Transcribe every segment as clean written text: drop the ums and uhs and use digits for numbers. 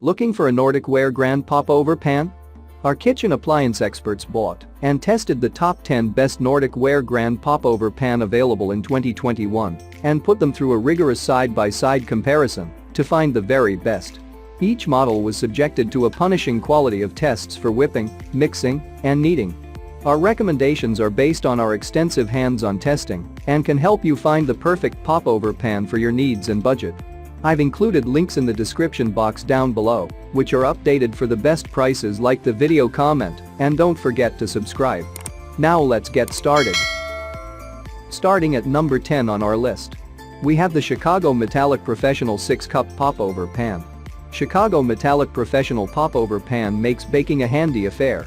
Looking for a Nordic Ware Grand Popover Pan? Our kitchen appliance experts bought and tested the top 10 best Nordic Ware Grand Popover Pan available in 2021 and put them through a rigorous side-by-side comparison to find the very best. Each model was subjected to a punishing quality of tests for whipping, mixing, and kneading. Our recommendations are based on our extensive hands-on testing and can help you find the perfect popover pan for your needs and budget. I've included links in the description box down below, which are updated for the best prices. Like the video, comment, and don't forget to subscribe. Now let's get started. Starting at number 10 on our list, we have the Chicago Metallic Professional 6-Cup Popover Pan. Chicago Metallic Professional Popover Pan makes baking a handy affair.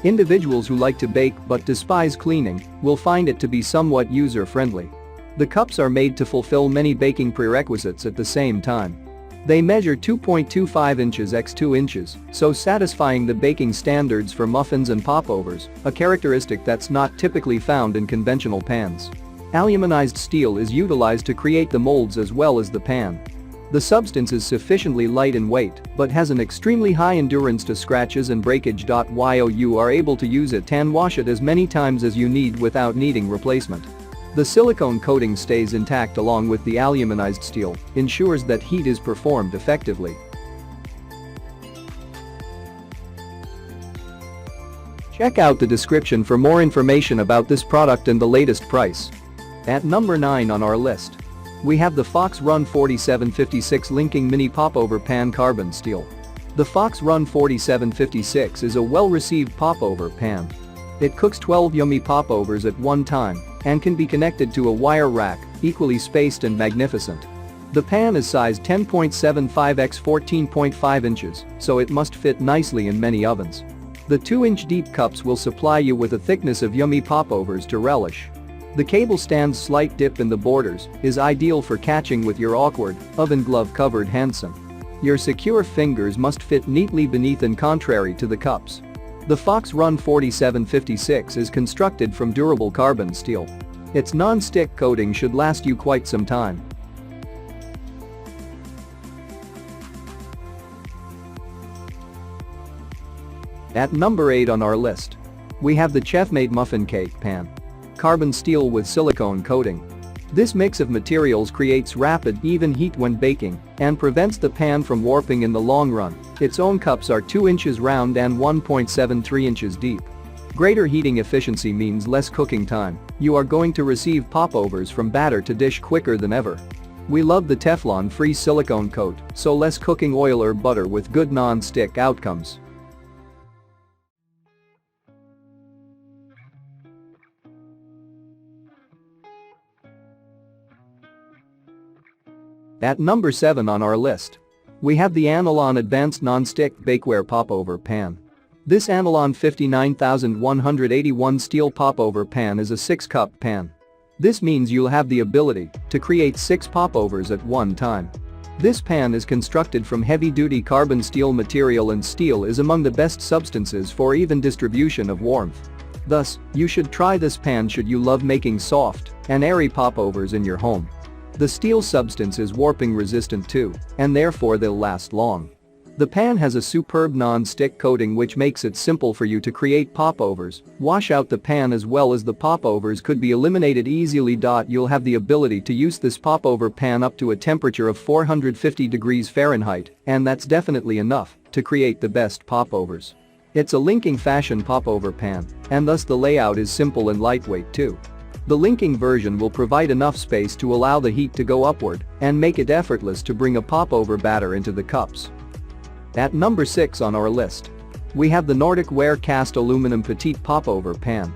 Individuals who like to bake but despise cleaning will find it to be somewhat user-friendly. The cups are made to fulfill many baking prerequisites at the same time. They measure 2.25 inches x 2 inches, so satisfying the baking standards for muffins and popovers, a characteristic that's not typically found in conventional pans. Aluminized steel is utilized to create the molds as well as the pan. The substance is sufficiently light in weight but has an extremely high endurance to scratches and breakage. While you are able to use it and wash it as many times as you need without needing replacement. The silicone coating stays intact along with the aluminized steel, ensures that heat is performed effectively. Check out the description for more information about this product and the latest price. At number 9 on our list, we have the Fox Run 4756 Linking Mini Popover Pan Carbon Steel. The Fox Run 4756 is a well-received popover pan. It cooks 12 yummy popovers at one time and can be connected to a wire rack, equally spaced and magnificent. The pan is sized 10.75 x 14.5 inches, so it must fit nicely in many ovens. The 2-inch deep cups will supply you with a thickness of yummy popovers to relish. The cable stand's slight dip in the borders is ideal for catching with your awkward, oven glove-covered Hansen. Your secure fingers must fit neatly beneath and contrary to the cups. The Fox Run 4756 is constructed from durable carbon steel. Its non-stick coating should last you quite some time. At number 8 on our list, we have the CHEFMADE Muffin Cake Pan. Carbon steel with silicone coating. This mix of materials creates rapid, even heat when baking and prevents the pan from warping in the long run. Its own cups are 2 inches round and 1.73 inches deep. Greater heating efficiency means less cooking time. You are going to receive popovers from batter to dish quicker than ever. We love the Teflon-free silicone coat, so less cooking oil or butter with good non-stick outcomes. At number 7 on our list, we have the Anolon Advanced Non-Stick Bakeware Popover Pan. This Anolon 59181 steel popover pan is a 6-cup pan. This means you'll have the ability to create 6 popovers at one time. This pan is constructed from heavy-duty carbon steel material, and steel is among the best substances for even distribution of warmth. Thus, you should try this pan should you love making soft and airy popovers in your home. The steel substance is warping resistant too, and therefore they'll last long. The pan has a superb non-stick coating which makes it simple for you to create popovers. Wash out the pan as well as the popovers could be eliminated easily. You'll have the ability to use this popover pan up to a temperature of 450 degrees Fahrenheit, and that's definitely enough to create the best popovers. It's a linking fashion popover pan, and thus the layout is simple and lightweight too. The linking version will provide enough space to allow the heat to go upward and make it effortless to bring a popover batter into the cups. At number 6 on our list, we have the Nordic Ware Cast Aluminum Petite Popover Pan.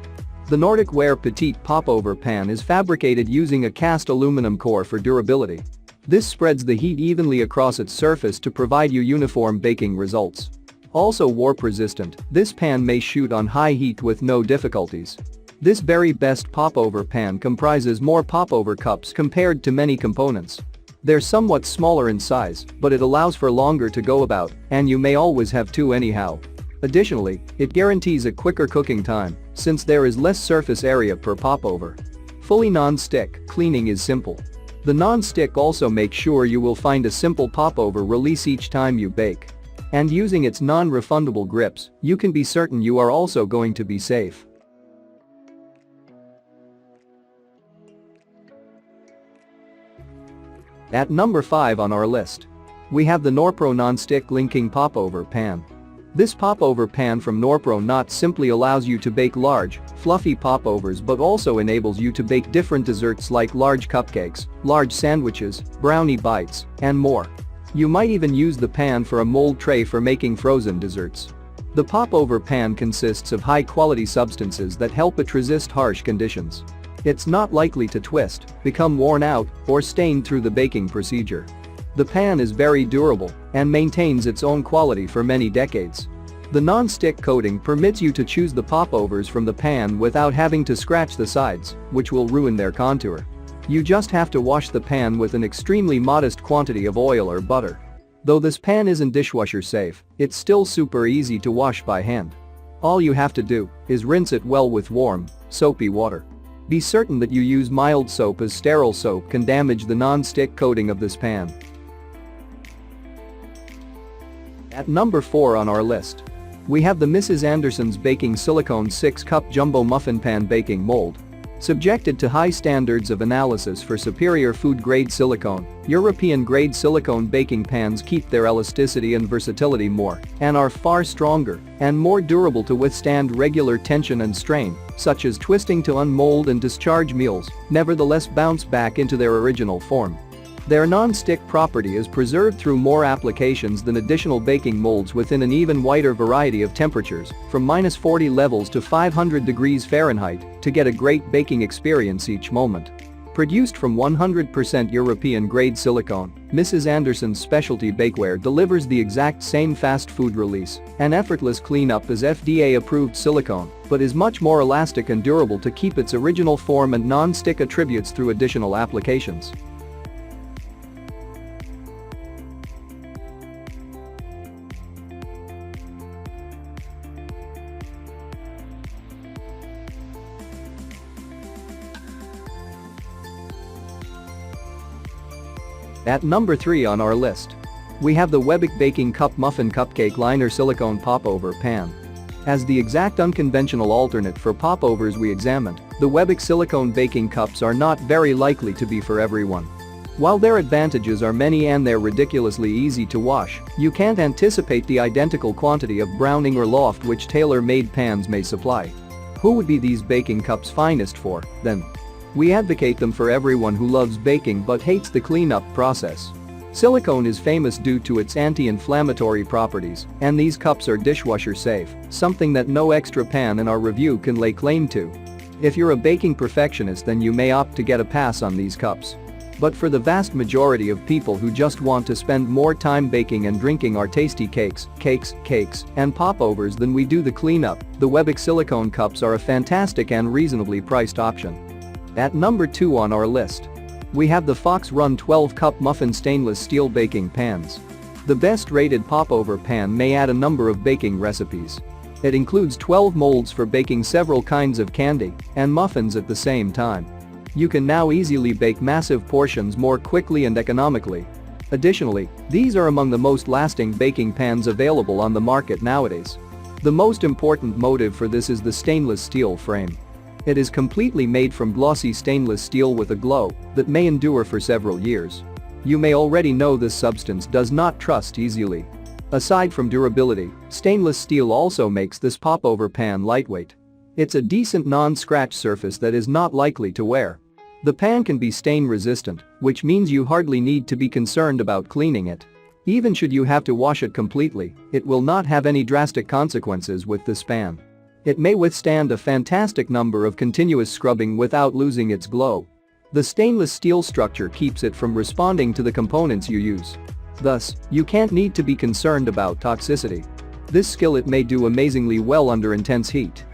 The Nordic Ware Petite Popover Pan is fabricated using a cast aluminum core for durability. This spreads the heat evenly across its surface to provide you uniform baking results. Also warp resistant, this pan may shoot on high heat with no difficulties. This very best popover pan comprises more popover cups compared to many components. They're somewhat smaller in size, but it allows for longer to go about, and you may always have 2 anyhow. Additionally, it guarantees a quicker cooking time, since there is less surface area per popover. Fully non-stick, cleaning is simple. The non-stick also makes sure you will find a simple popover release each time you bake. And using its non-refundable grips, you can be certain you are also going to be safe. At number 5 on our list, we have the Norpro Nonstick Linking Popover Pan. This popover pan from Norpro not simply allows you to bake large, fluffy popovers but also enables you to bake different desserts like large cupcakes, large sandwiches, brownie bites, and more. You might even use the pan for a mold tray for making frozen desserts. The popover pan consists of high-quality substances that help it resist harsh conditions. It's not likely to twist, become worn out, or stain through the baking procedure. The pan is very durable and maintains its own quality for many decades. The non-stick coating permits you to choose the popovers from the pan without having to scratch the sides, which will ruin their contour. You just have to wash the pan with an extremely modest quantity of oil or butter. Though this pan isn't dishwasher safe, it's still super easy to wash by hand. All you have to do is rinse it well with warm, soapy water. Be certain that you use mild soap, as sterile soap can damage the non-stick coating of this pan. At number 4 on our list, we have the Mrs. Anderson's Baking Silicone 6-Cup Jumbo Muffin Pan Baking Mold. Subjected to high standards of analysis for superior food-grade silicone, European-grade silicone baking pans keep their elasticity and versatility more and are far stronger and more durable to withstand regular tension and strain, such as twisting to unmold and discharge meals, nevertheless bounce back into their original form. Their non-stick property is preserved through more applications than additional baking molds within an even wider variety of temperatures, from -40 levels to 500 degrees Fahrenheit, to get a great baking experience each moment. Produced from 100% European-grade silicone, Mrs. Anderson's specialty bakeware delivers the exact same fast food release and effortless cleanup as FDA-approved silicone, but is much more elastic and durable to keep its original form and non-stick attributes through additional applications. At number 3 on our list, we have the Webake Baking Cup Muffin Cupcake Liner Silicone Popover Pan. As the exact unconventional alternate for popovers we examined, the Webake silicone baking cups are not very likely to be for everyone. While their advantages are many and they're ridiculously easy to wash, you can't anticipate the identical quantity of browning or loft which tailor-made pans may supply. Who would be these baking cups finest for, then? We advocate them for everyone who loves baking but hates the cleanup process. Silicone is famous due to its anti-inflammatory properties, and these cups are dishwasher safe, something that no extra pan in our review can lay claim to. If you're a baking perfectionist, then you may opt to get a pass on these cups. But for the vast majority of people who just want to spend more time baking and drinking our tasty cakes, and popovers than we do the cleanup, the Webake silicone cups are a fantastic and reasonably priced option. At number 2 on our list, we have the Fox Run 12-Cup Muffin Stainless Steel Baking Pans. The best-rated popover pan may add a number of baking recipes. It includes 12 molds for baking several kinds of candy and muffins at the same time. You can now easily bake massive portions more quickly and economically. Additionally, these are among the most lasting baking pans available on the market nowadays. The most important motive for this is the stainless steel frame. It is completely made from glossy stainless steel with a glow that may endure for several years. You may already know this substance does not rust easily. Aside from durability, stainless steel also makes this popover pan lightweight. It's a decent non-scratch surface that is not likely to wear. The pan can be stain resistant, which means you hardly need to be concerned about cleaning it. Even should you have to wash it completely, it will not have any drastic consequences with this pan. It may withstand a fantastic number of continuous scrubbing without losing its glow. The stainless steel structure keeps it from responding to the components you use. Thus, you can't need to be concerned about toxicity. This skillet may do amazingly well under intense heat.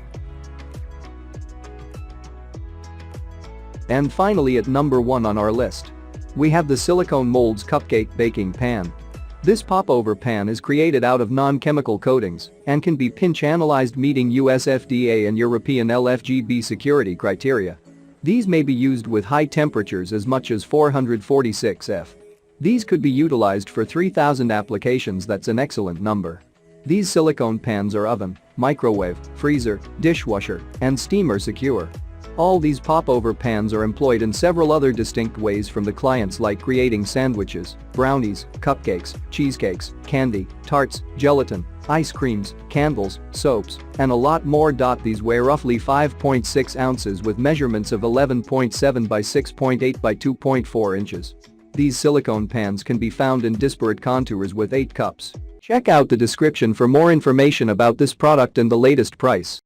And finally, at number 1 on our list, we have the Silicone Molds Cupcake Baking Pan. This popover pan is created out of non-chemical coatings and can be pinch analyzed, meeting US FDA and European LFGB security criteria. These may be used with high temperatures as much as 446 F. These could be utilized for 3,000 applications. That's an excellent number. These silicone pans are oven, microwave, freezer, dishwasher, and steamer secure. All these popover pans are employed in several other distinct ways from the clients, like creating sandwiches, brownies, cupcakes, cheesecakes, candy, tarts, gelatin, ice creams, candles, soaps, and a lot more. These weigh roughly 5.6 ounces with measurements of 11.7 by 6.8 by 2.4 inches. These silicone pans can be found in disparate contours with 8 cups. Check out the description for more information about this product and the latest price.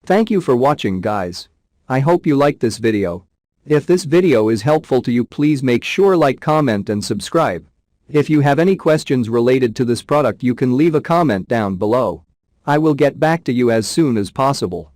Thank you for watching, guys. I hope you liked this video. If this video is helpful to you, please make sure like, comment and subscribe. If you have any questions related to this product, you can leave a comment down below. I will get back to you as soon as possible.